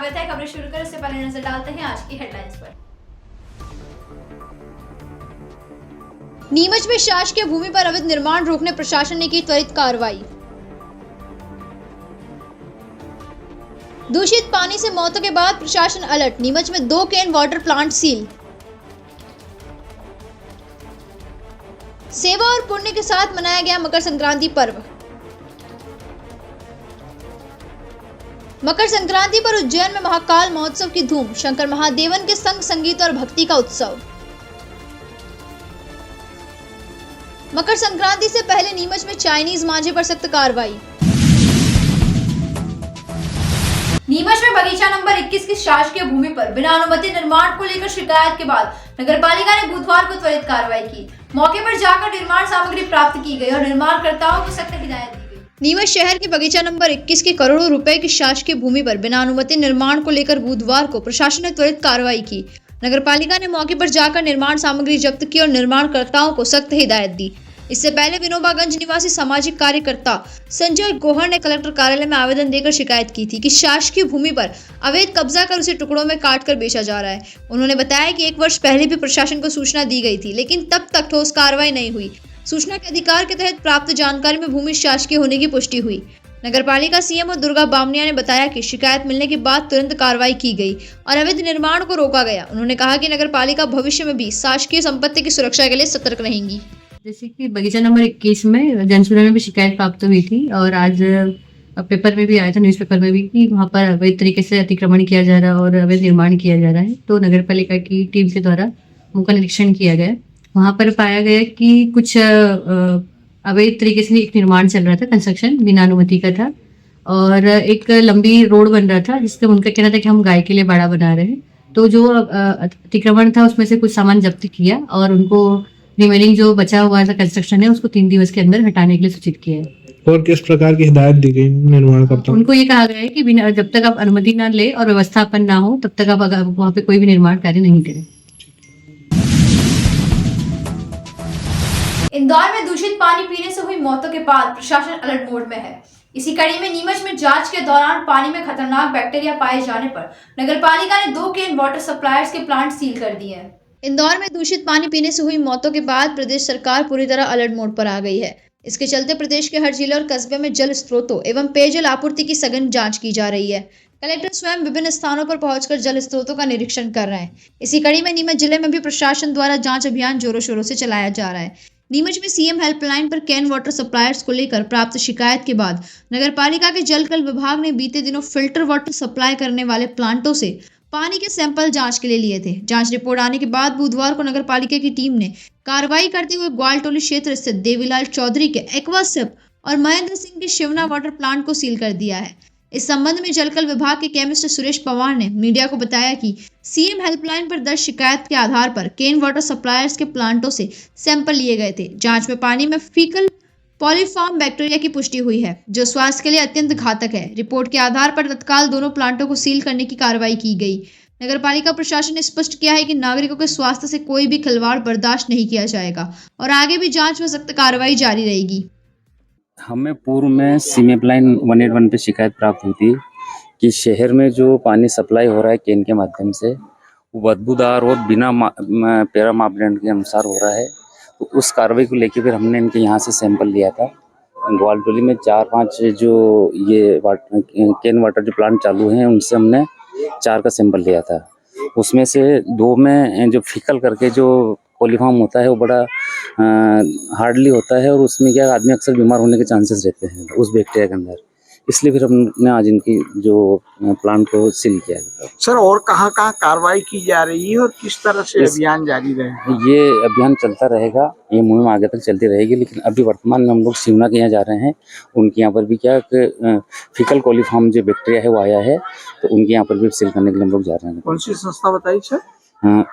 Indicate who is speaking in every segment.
Speaker 1: स्वागत है। खबरें शुरू करें उससे पहले नजर डालते हैं आज की हेडलाइंस पर। नीमच में शासकीय भूमि पर अवैध निर्माण रोकने प्रशासन ने की त्वरित कार्रवाई। दूषित पानी से मौतों के बाद प्रशासन अलर्ट, नीमच में 2 केन वाटर प्लांट सील। सेवा और पुण्य के साथ मनाया गया मकर संक्रांति पर्व। मकर संक्रांति पर उज्जैन में महाकाल महोत्सव की धूम, शंकर महादेवन के संग संगीत और भक्ति का उत्सव। मकर संक्रांति से पहले नीमच में चाइनीज मांझे पर सख्त कार्रवाई। नीमच में बगीचा नंबर 21 की शासकीय भूमि पर बिना अनुमति निर्माण को लेकर शिकायत के बाद नगरपालिका ने बुधवार को त्वरित कार्रवाई की। मौके पर जाकर निर्माण सामग्री प्राप्त की गई और निर्माणकर्ताओं को सख्त हिदायत दी गई। नीमच शहर के बगीचा नंबर 21 की करोड़ों रुपए की शासकीय भूमि पर बिना अनुमति निर्माण को लेकर बुधवार को प्रशासन ने त्वरित कार्रवाई की। नगरपालिका ने मौके पर जाकर निर्माण सामग्री जब्त की और निर्माणकर्ताओं को सख्त हिदायत दी। इससे पहले विनोबागंज निवासी सामाजिक कार्यकर्ता संजय गोहर ने कलेक्टर कार्यालय में आवेदन देकर शिकायत की थी कि शासकीय भूमि पर अवैध कब्जा कर उसे टुकड़ों में काटकर बेचा जा रहा है। उन्होंने बताया कि 1 वर्ष पहले भी प्रशासन को सूचना दी गई थी, लेकिन तब तक ठोस कार्रवाई नहीं हुई। सूचना के अधिकार के तहत प्राप्त जानकारी में भूमि शासकीय होने की पुष्टि हुई। नगरपालिका सीएम और दुर्गा बामनिया ने बताया कि शिकायत मिलने के बाद तुरंत कार्रवाई की गई और अवैध निर्माण को रोका गया। उन्होंने कहा कि नगरपालिका भविष्य में भी शासकीय संपत्ति की सुरक्षा के लिए सतर्क रहेंगी।
Speaker 2: जैसे कि बगीचा नंबर 21 में जनसुनवाई में भी शिकायत प्राप्त हुई थी और आज पेपर में भी आया था, न्यूज़पेपर में भी, कि वहाँ पर अवैध तरीके से अतिक्रमण किया जा रहा है और अवैध निर्माण किया जा रहा है। तो नगरपालिका की टीम के द्वारा उनका निरीक्षण किया गया। वहाँ पर पाया गया कि कुछ अवैध तरीके से एक निर्माण चल रहा था, कंस्ट्रक्शन बिना अनुमति का था और एक लंबी रोड बन रहा था जिसका उनका कहना था कि हम गाय के लिए बाड़ा बना रहे हैं। तो जो अतिक्रमण था उसमें से कुछ सामान जब्त किया और उनको रिमेनिंग जो बचा हुआ था कंस्ट्रक्शन है उसको 3 दिवस के अंदर हटाने के लिए सूचित किया है।
Speaker 3: और किस प्रकार की हिदायत दी गई निर्माणकर्ताओं?
Speaker 2: उनको ये कहा गया है कि बिना जब तक आप अनुमति ना ले और व्यवस्थापन ना हो तब तक आप वहाँ पे कोई भी निर्माण कार्य नहीं करें।
Speaker 1: इंदौर में दूषित पानी पीने से हुई मौतों के बाद प्रशासन अलर्ट मोड में है। इसी कड़ी में नीमच में जांच के दौरान पानी में खतरनाक बैक्टीरिया पाए जाने पर नगरपालिका ने 2 केन वाटर सप्लायर्स के प्लांट सील कर दिए हैं। इंदौर में दूषित पानी पीने से हुई मौतों के बाद प्रदेश सरकार पूरी तरह अलर्ट मोड पर आ गई है। इसके चलते प्रदेश के हर जिले और कस्बे में जल स्रोतों एवं पेयजल आपूर्ति की सघन जांच की जा रही है। कलेक्टर स्वयं विभिन्न स्थानों पर पहुंचकर जल स्रोतों का निरीक्षण कर रहे हैं। इसी कड़ी में नीमच जिले में भी प्रशासन द्वारा जांच अभियान जोरों शोरों से चलाया जा रहा है। नीमच में सीएम हेल्पलाइन पर कैन वाटर सप्लायर्स को लेकर प्राप्त शिकायत के बाद नगरपालिका के जल कल विभाग ने बीते दिनों फिल्टर वाटर सप्लाई करने वाले प्लांटों से पानी के सैंपल जांच के लिए लिए थे। जांच रिपोर्ट आने के बाद बुधवार को नगरपालिका की टीम ने कार्रवाई करते हुए ग्वालटोली क्षेत्र स्थित देवीलाल चौधरी के एक्वासिप और महेंद्र सिंह के शिवना वाटर प्लांट को सील कर दिया है। इस संबंध में जलकल विभाग के केमिस्ट सुरेश पवार ने मीडिया को बताया कि सीएम हेल्पलाइन पर दर्ज शिकायत के आधार पर केन वाटर सप्लायर्स के प्लांटों से सैंपल लिए गए थे। जांच में पानी में फीकल पॉलीफॉर्म बैक्टीरिया की पुष्टि हुई है जो स्वास्थ्य के लिए अत्यंत घातक है। रिपोर्ट के आधार पर तत्काल दोनों प्लांटों को सील करने की कार्रवाई की गई। नगरपालिका प्रशासन ने स्पष्ट किया है कि नागरिकों के स्वास्थ्य से कोई भी खिलवाड़ बर्दाश्त नहीं किया जाएगा और आगे भी जांच में सख्त कार्रवाई जारी रहेगी।
Speaker 4: हमें पूर्व में सीमेप लाइन 181 पे शिकायत प्राप्त हुई थी कि शहर में जो पानी सप्लाई हो रहा है केन के माध्यम से वो बदबूदार और बिना पैरा मापदंड के अनुसार हो रहा है। तो उस कार्रवाई को लेकर फिर हमने इनके यहाँ से सैंपल लिया था। ग्वालटोली में 4-5 जो ये केन वाटर जो प्लांट चालू हैं उनसे हमने 4 का सैंपल लिया था। उसमें से 2 में जो फीकल करके जो कोलीफॉर्म होता है वो बड़ा हार्डली होता है और उसमें क्या आदमी अक्सर बीमार होने के चांसेस रहते हैं उस बैक्टीरिया के अंदर। इसलिए फिर हमने आज इनकी जो प्लांट को सील किया है।
Speaker 5: सर और कहाँ कार्रवाई की जा रही है और किस तरह से अभियान जारी रहेगा?
Speaker 4: ये अभियान चलता रहेगा, ये मुहिम आगे तक चलती रहेगी। लेकिन अभी वर्तमान में हम लोग शिवना के यहाँ जा रहे हैं। उनके यहाँ पर भी क्या फीकल कोलीफॉर्म जो बैक्टीरिया है वो आया है, तो उनके यहाँ पर भी सील करने के लिए हम लोग जा रहे हैं।
Speaker 5: कौन सी संस्था बताई सर?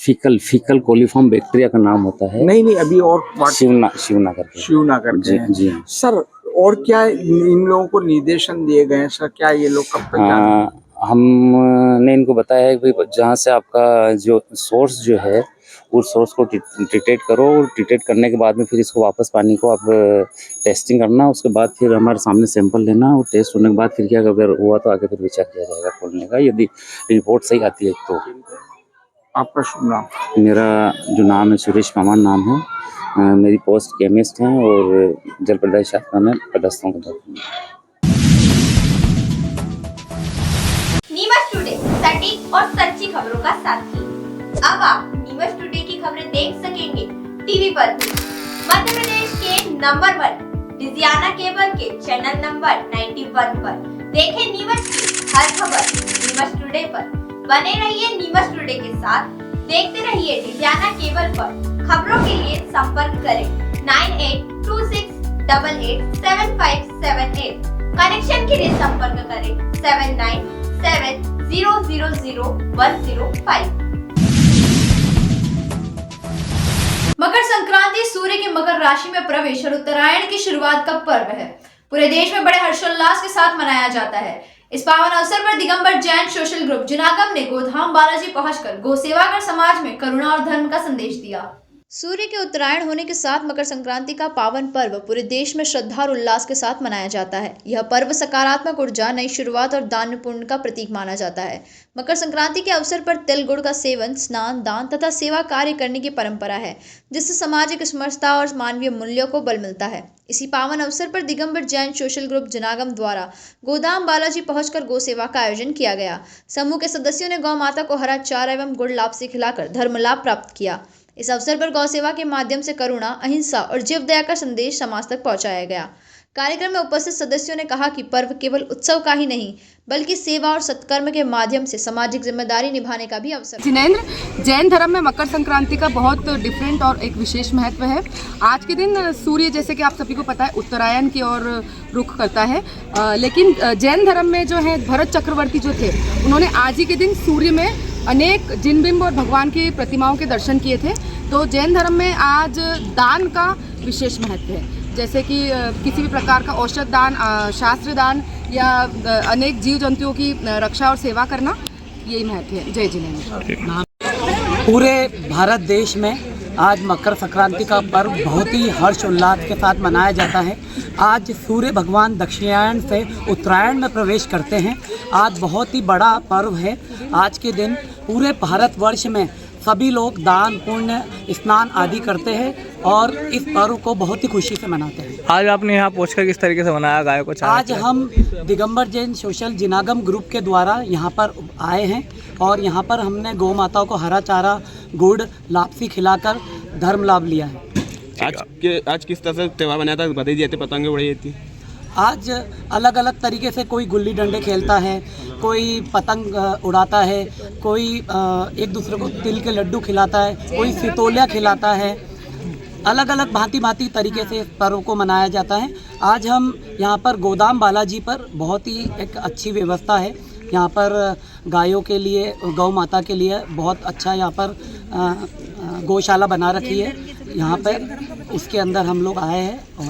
Speaker 4: फीकल कोलीफॉर्म बैक्टीरिया का नाम होता है।
Speaker 5: नहीं अभी और
Speaker 4: शिवना करके। जी
Speaker 5: सर और क्या इन लोगों को निर्देशन दिए गए हैं सर? क्या ये लोग कब तक
Speaker 4: हमने इनको बताया है कि जहाँ से आपका जो सोर्स जो है उस सोर्स को ट्रीटेट करो और ट्रीटेट करने के बाद में फिर इसको वापस पानी को आप टेस्टिंग करना, उसके बाद फिर हमारे सामने सैंपल लेना और टेस्ट होने के बाद फिर क्या अगर हुआ तो आगे फिर विचार किया जाएगा खोलने का, यदि रिपोर्ट सही आती है तो।
Speaker 5: आपका शुभ नाम?
Speaker 4: मेरा जो नाम है सुरेश पमान नाम है, मेरी पोस्ट केमिस्ट है और जल प्रदाय शाखा में पदस्थों का
Speaker 6: नीमच टुडे सटीक और सच्ची खबरों का साथी। अब आप नीमच टुडे की खबरें देख सकेंगे टीवी पर भी। मध्य प्रदेश के नंबर 1 डिजियाना केबल के चैनल नंबर 91 पर देखें नीमच की हर खबर नीमच टुडे पर। बने रहिए नीमच टुडे के साथ, देखते रहिए डिजियाना केबल पर। खबरों के लिए संपर्क करें 9826887578। कनेक्शन के लिए संपर्क करें 7970000105।
Speaker 1: मकर संक्रांति सूर्य की मकर राशि में प्रवेश और उत्तरायण की शुरुआत का पर्व है। पूरे देश में बड़े हर्षोल्लास के साथ मनाया जाता है। इस पावन अवसर पर दिगंबर जैन सोशल ग्रुप जिनागम ने गोधाम बालाजी पहुंचकर गौ सेवा कर समाज में करुणा और धर्म का संदेश दिया। सूर्य के उत्तरायण होने के साथ मकर संक्रांति का पावन पर्व पूरे देश में श्रद्धा और उल्लास के साथ मनाया जाता है। यह पर्व सकारात्मक ऊर्जा, नई शुरुआत और दान पुण्य का प्रतीक माना जाता है। मकर संक्रांति के अवसर पर तिल गुड़ का सेवन, स्नान, दान तथा सेवा कार्य करने की परंपरा है, जिससे सामाजिक समरसता और मानवीय मूल्यों को बल मिलता है। इसी पावन अवसर पर दिगंबर जैन सोशल ग्रुप जिनागम द्वारा गोदाम बालाजी पहुंचकर गौ सेवा का आयोजन किया गया। समूह के सदस्यों ने गौ माता को हरा चारा एवं गुड़ लापसी खिलाकर धर्म लाभ प्राप्त किया। इस अवसर पर गौ सेवा के माध्यम से करुणा, अहिंसा और जीव दया का संदेश समाज तक पहुंचाया गया। कार्यक्रम में उपस्थित सदस्यों ने कहा कि पर्व केवल उत्सव का ही नहीं, बल्कि सेवा और सत्कर्म के माध्यम से सामाजिक जिम्मेदारी निभाने का भी अवसर।
Speaker 7: जिनेंद्र, जैन धर्म में मकर संक्रांति का बहुत डिफरेंट और एक विशेष महत्व है। आज के दिन सूर्य, जैसे कि आप सभी को पता है, उत्तरायण की ओर रुख करता है, लेकिन जैन धर्म में जो है भरत चक्रवर्ती जो थे, उन्होंने आज ही के दिन सूर्य में अनेक जिन बिंब और भगवान की प्रतिमाओं के दर्शन किए थे। तो जैन धर्म में आज दान का विशेष महत्व है, जैसे कि किसी भी प्रकार का औषध दान, शास्त्र दान या अनेक जीव जंतुओं की रक्षा और सेवा करना, यही महत्व है। जय जिनेंद्र।
Speaker 8: पूरे भारत देश में आज मकर संक्रांति का पर्व बहुत ही हर्षोल्लास के साथ मनाया जाता है। आज सूर्य भगवान दक्षिणायन से उत्तरायण में प्रवेश करते हैं। आज बहुत ही बड़ा पर्व है। आज के दिन पूरे भारतवर्ष में सभी लोग दान, पुण्य, स्नान आदि करते हैं और इस पर्व को बहुत ही खुशी से मनाते हैं।
Speaker 9: आज आपने यहाँ पहुँचकर किस तरीके से मनाया गाय को चारा?
Speaker 8: आज हम दिगंबर जैन सोशल जिनागम ग्रुप के द्वारा यहाँ पर आए हैं और यहाँ पर हमने गौ माताओं को हरा चारा, गुड़, लापसी खिलाकर धर्म लाभ लिया है।
Speaker 10: आज किस तरह से त्यौहार मनाया था? बधाई दी थी, पतंगे उड़ाई थी।
Speaker 8: आज अलग अलग तरीके से कोई गुल्ली डंडे खेलता है, कोई पतंग उड़ाता है, कोई एक दूसरे को तिल के लड्डू खिलाता है, कोई सितोलिया खिलाता है। अलग अलग भांति भांति तरीके से इस पर्व को मनाया जाता है। आज हम यहाँ पर गोदाम बालाजी पर बहुत ही एक अच्छी व्यवस्था है। यहाँ पर गायों के लिए, गौ माता के लिए बहुत अच्छा यहाँ पर गौशाला बना रखी है। यहाँ पर उसके अंदर हम लोग आए हैं। और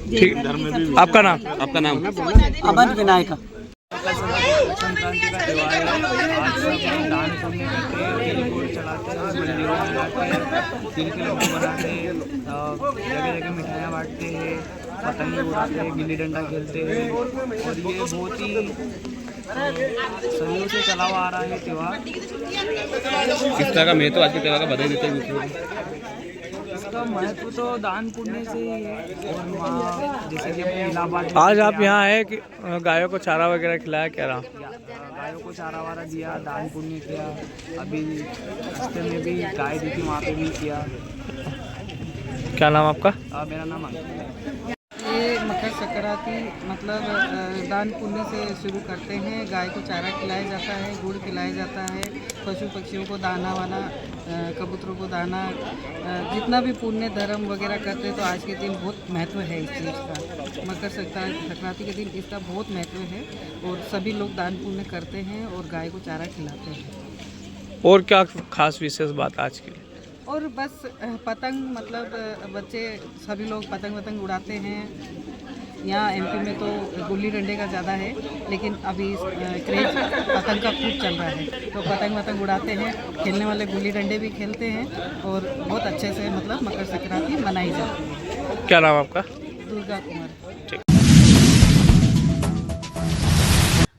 Speaker 9: ठीक, आपका नाम?
Speaker 10: आपका नाम?
Speaker 8: अमन विनायक।
Speaker 11: संक्रांति का त्यौहार है। आज सब दान पुण्य करते हैं, गुड़ चलाते हैं, मंदिरों में जाते हैं, तिल के लड्डू बनाते हैं, जगह जगह मिठाइयाँ बांटते हैं, पतंगे उड़ाते हैं, गिल्ली डंडा खेलते हैं। और ये बहुत ही सदियों से चला हुआ आ रहा है त्यौहार।
Speaker 10: किस तरह का महत्व आज के त्यौहार का बधाई देते हैं?
Speaker 11: इसका महत्व तो दान पुण्य से ही है। और जैसे कि अपने इलाहाबाद,
Speaker 9: आज आप यहाँ आए कि गायों को चारा वगैरह खिलाया, क्या रहा?
Speaker 11: गायों को चारा वारा दिया, दान पुण्य किया। अभी रास्ते में भी गाय दी थी, वहाँ पे भी किया।
Speaker 9: क्या नाम आपका?
Speaker 11: मेरा नाम अंकित है।
Speaker 12: ये मकर संक्रांति मतलब दान पुण्य से शुरू करते हैं। गाय को चारा खिलाया जाता है, गुड़ खिलाया जाता है, पशु पक्षियों को दाना वाना, कबूतरों को दाना, जितना भी पुण्य धर्म वगैरह करते हैं। तो आज के दिन बहुत महत्व है इस चीज़ का। मकर संक्रांति के दिन इसका बहुत महत्व है और सभी लोग दान पुण्य करते हैं और गाय को चारा खिलाते हैं।
Speaker 9: और क्या खास विशेष बात आज की?
Speaker 12: और बस पतंग, मतलब बच्चे सभी लोग पतंग उड़ाते हैं। यहाँ एमपी में तो गुल्ली डंडे का ज़्यादा है, लेकिन अभी क्रेज पतंग का खूब चल रहा है। तो पतंग उड़ाते हैं, खेलने वाले गुल्ली डंडे भी खेलते हैं और बहुत अच्छे से मतलब मकर संक्रांति मनाई जाती है।
Speaker 9: क्या नाम आपका?
Speaker 12: दुर्गा कुमार।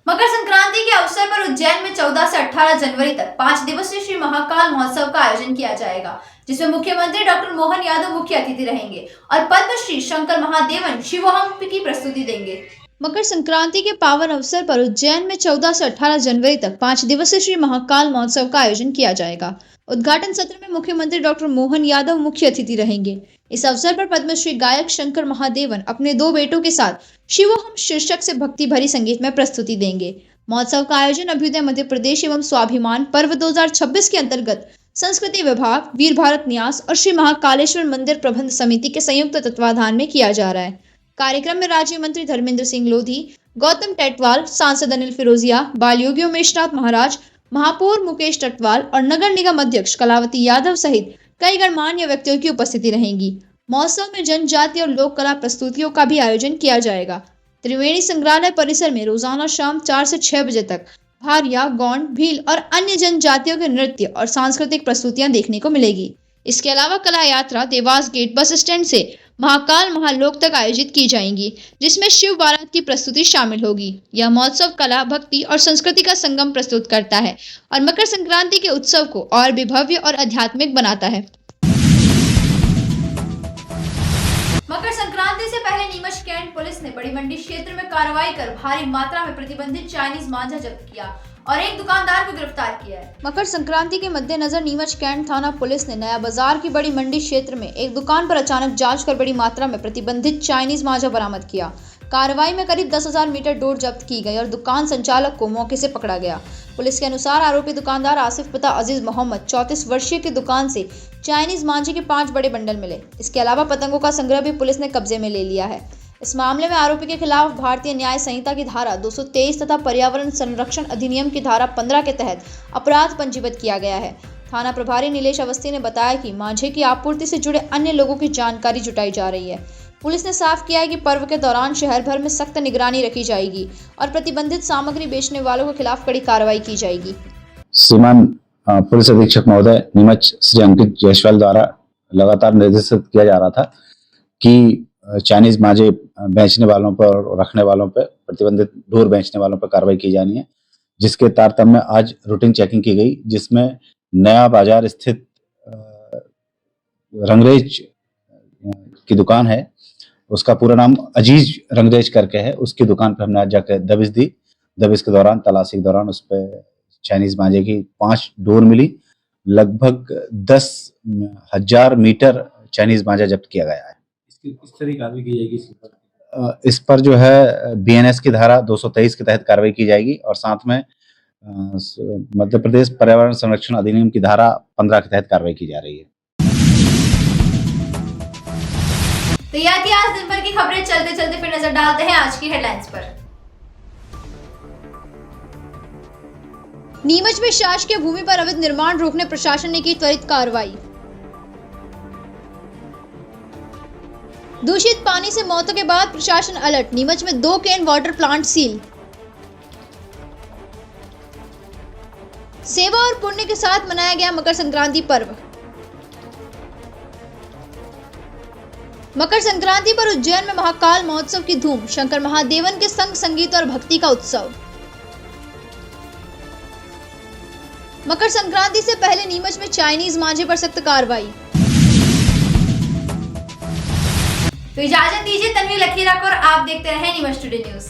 Speaker 1: मकर संक्रांति के अवसर पर उज्जैन में 14 से 18 जनवरी तक 5 दिवसीय श्री महाकाल महोत्सव का आयोजन किया जाएगा, जिसमें मुख्यमंत्री डॉक्टर मोहन यादव मुख्य अतिथि रहेंगे और पद्मश्री शंकर महादेवन शिवोहम की प्रस्तुति देंगे। मकर संक्रांति के पावन अवसर पर उज्जैन में 14 से 18 जनवरी तक 5 दिवसीय श्री महाकाल महोत्सव का आयोजन किया जाएगा। उद्घाटन सत्र में मुख्यमंत्री डॉक्टर मोहन यादव मुख्य अतिथि रहेंगे। इस अवसर पर पद्मश्री गायक शंकर महादेवन अपने 2 बेटों के साथ शिवोहम शीर्षक से भक्ति भरी संगीत में प्रस्तुति देंगे। महोत्सव का आयोजन अभ्युदय मध्य प्रदेश एवं स्वाभिमान पर्व 2026 के अंतर्गत संस्कृति विभाग, वीर भारत न्यास और श्री महाकालेश्वर मंदिर प्रबंध समिति के संयुक्त तत्वाधान में किया जा रहा है। कार्यक्रम में राज्य मंत्री धर्मेंद्र सिंह लोधी, गौतम टेटवाल, सांसद अनिल फिरोजिया, बाल योगी उमेशनाथ महाराज, महापौर मुकेश टटवाल और नगर निगम अध्यक्ष कलावती यादव सहित कई गणमान्य व्यक्तियों की उपस्थिति रहेगी। महोत्सव में जनजातीय और लोक कला प्रस्तुतियों का भी आयोजन किया जाएगा। त्रिवेणी संग्रहालय परिसर में रोजाना शाम 4 से 6 बजे तक भारिया, गौंड, भील और अन्य जनजातियों के नृत्य और सांस्कृतिक प्रस्तुतियां देखने को मिलेगी। इसके अलावा कला यात्रा देवास गेट बस स्टैंड से महाकाल महालोक तक आयोजित की जाएंगी, जिसमें शिव बारात की प्रस्तुति शामिल होगी। यह महोत्सव कला, भक्ति और संस्कृति का संगम प्रस्तुत करता है और मकर संक्रांति के उत्सव को और भी भव्य और आध्यात्मिक बनाता है। मकर संक्रांति से पहले नीमच कैंट पुलिस ने बड़ी मंडी क्षेत्र में कार्रवाई कर भारी मात्रा में प्रतिबंधित चाइनीज मांझा जब्त किया और एक दुकानदार को गिरफ्तार किया है। मकर संक्रांति के मद्देनजर नीमच कैंट थाना पुलिस ने नया बाजार की बड़ी मंडी क्षेत्र में एक दुकान पर अचानक जांच कर बड़ी मात्रा में प्रतिबंधित चाइनीज मांझा बरामद किया। कार्रवाई में करीब 10,000 मीटर डोर जब्त की गई और दुकान संचालक को मौके से पकड़ा गया। पुलिस के अनुसार आरोपी दुकानदार आसिफ पिता अजीज मोहम्मद 34 वर्षीय की दुकान से चाइनीज मांझे के 5 बड़े बंडल मिले। इसके अलावा पतंगों का संग्रह भी पुलिस ने कब्जे में ले लिया है। इस मामले में आरोपी के खिलाफ भारतीय न्याय संहिता की धारा 223 तथा पर्यावरण संरक्षण अधिनियम की धारा 15 के तहत अपराध पंजीबद्ध किया गया है। थाना प्रभारी नीलेश अवस्थी ने बताया कि मांझे की आपूर्ति से जुड़े अन्य लोगों की जानकारी जुटाई जा रही है। पुलिस ने साफ किया है कि पर्व के दौरान शहर भर में सख्त निगरानी रखी जाएगी और प्रतिबंधित सामग्री बेचने वालों के खिलाफ कड़ी कार्रवाई की जाएगी।
Speaker 13: श्रीमान पुलिस अधीक्षक महोदय नीमच श्री अंकित जायसवाल द्वारा लगातार निर्देशित किया जा रहा था कि चाइनीज मांझे बेचने वालों पर और रखने वालों पर, प्रतिबंधित डोर बेचने वालों पर कार्रवाई की जानी है, जिसके तारतम्य में आज रूटीन चेकिंग की गई, जिसमें नया बाजार स्थित रंगरेज की दुकान है, उसका पूरा नाम अजीज रंगरेज करके है। उसकी दुकान पर हमने आज जाकर दबिश दी। दबिश के दौरान, तलाशी के दौरान उस पर चाइनीज मांझे की 5 डोर मिली। लगभग 10,000 मीटर चाइनीज मांझा जब्त किया गया है।
Speaker 10: किस तरह की कार्रवाई की जाएगी
Speaker 13: इस पर जो है बीएनएस की धारा 223 के तहत कार्रवाई की जाएगी और साथ में मध्य प्रदेश पर्यावरण संरक्षण अधिनियम की धारा 15 के तहत कार्रवाई की जा रही है।
Speaker 1: तो यह थी आज दिन भर की खबरें। चलते चलते फिर नजर डालते हैं आज की हेडलाइंस पर। नीमच में शासकीय भूमि पर अवैध निर्माण रोकने प्रशासन ने की त्वरित कार्रवाई। दूषित पानी से मौतों के बाद प्रशासन अलर्ट, नीमच में 2 केन वाटर प्लांट सील। सेवा और पुण्य के साथ मनाया गया मकर संक्रांति पर्व। मकर संक्रांति पर उज्जैन में महाकाल महोत्सव की धूम, शंकर महादेवन के संग संगीत और भक्ति का उत्सव। मकर संक्रांति से पहले नीमच में चाइनीज मांझे पर सख्त कार्रवाई। तो इजाजत दीजिए, तन्वी लकीराक और आप देखते रहे नीमच टुडे न्यूज।